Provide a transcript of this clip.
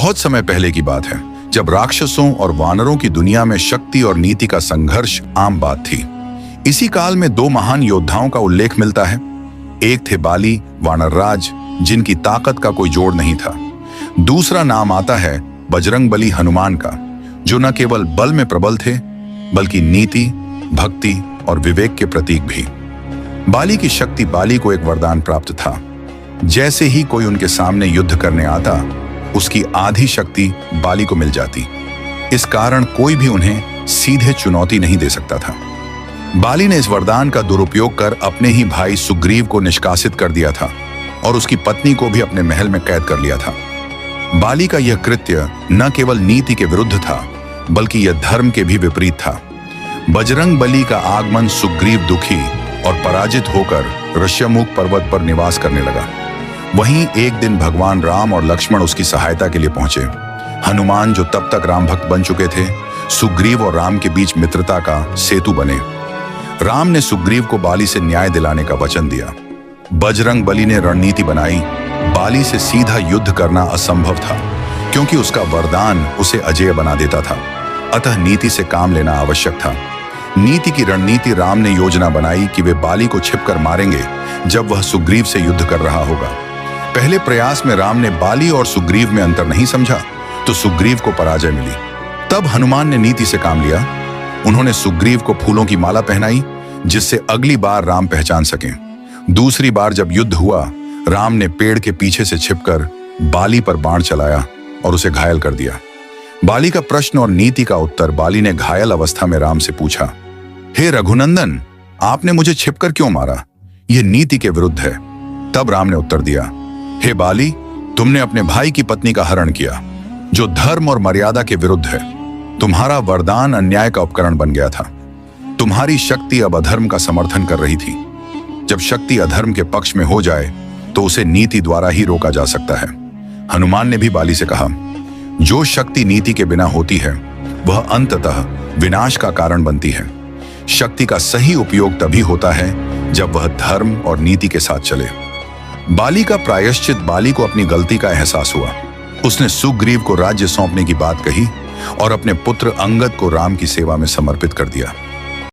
बहुत समय पहले की बात है, जब राक्षसों और वानरों की दुनिया में शक्ति और नीति का संघर्ष आम बात थी। इसी काल में दो महान योद्धाओं का उल्लेख मिलता है। एक थे बाली वानरराज, जिनकी ताकत का कोई जोड़ नहीं था। दूसरा नाम आता है बजरंगबली हनुमान का, जो न केवल बल में प्रबल थे बल्कि नीति, भक्ति और विवेक के प्रतीक भी। बाली की शक्ति बाली को एक वरदान प्राप्त था। जैसे ही कोई उनके सामने युद्ध करने आता, उसकी आधी शक्ति बाली को मिल जाती। इस कारण कोई भी उन्हें सीधे चुनौती नहीं दे सकता था। बाली ने इस वरदान का दुरुपयोग कर अपने ही भाई सुग्रीव को निष्कासित कर दिया था और उसकी पत्नी को भी अपने महल में कैद कर लिया था। बाली का यह कृत्य न केवल नीति के विरुद्ध था, बल्कि यह धर्म के भी विपरीत था। बजरंगबली का आगमन सुग्रीव दुखी और पराजित होकर ऋष्यमुख पर्वत पर निवास करने लगा। वहीं एक दिन भगवान राम और लक्ष्मण उसकी सहायता के लिए पहुंचे। हनुमान, जो तब तक राम भक्त बन चुके थे, सुग्रीव और राम के बीच मित्रता का सेतु बने। राम ने सुग्रीव को बाली से न्याय दिलाने का वचन दिया। बजरंगबली ने रणनीति बनाई। बाली से सीधा युद्ध करना असंभव था, क्योंकि उसका वरदान उसे अजेय बना देता था। अतः नीति से काम लेना आवश्यक था। नीति की रणनीति राम ने योजना बनाई कि वे बाली को छिपकर मारेंगे जब वह सुग्रीव से युद्ध कर रहा होगा। पहले प्रयास में राम ने बाली और सुग्रीव में अंतर नहीं समझा, तो सुग्रीव को पराजय मिली। तब हनुमान ने नीति से काम लिया। उन्होंने सुग्रीव को फूलों की माला पहनाई, जिससे अगली बार राम पहचान सकें। दूसरी बार जब युद्ध हुआ, राम ने पेड़ के पीछे से छिपकर बाली पर बाण चलाया और उसे घायल कर दिया। बाली का प्रश्न और नीति का उत्तर बाली ने घायल अवस्था में राम से पूछा, हे रघुनंदन, आपने मुझे छिपकर क्यों मारा? यह नीति के विरुद्ध है। तब राम ने उत्तर दिया, हे बाली, तुमने अपने भाई की पत्नी का हरण किया, जो धर्म और मर्यादा के विरुद्ध है। तुम्हारा वरदान अन्याय का उपकरण बन गया था। तुम्हारी शक्ति अब अधर्म का समर्थन कर रही थी। जब शक्ति अधर्म के पक्ष में हो जाए तो उसे नीति द्वारा ही रोका जा सकता है। हनुमान ने भी बाली से कहा, जो शक्ति नीति के बिना होती है वह अंततः विनाश का कारण बनती है। शक्ति का सही उपयोग तभी होता है जब वह धर्म और नीति के साथ चले। बाली का प्रायश्चित बाली को अपनी गलती का एहसास हुआ। उसने सुग्रीव को राज्य सौंपने की बात कही और अपने पुत्र अंगद को राम की सेवा में समर्पित कर दिया।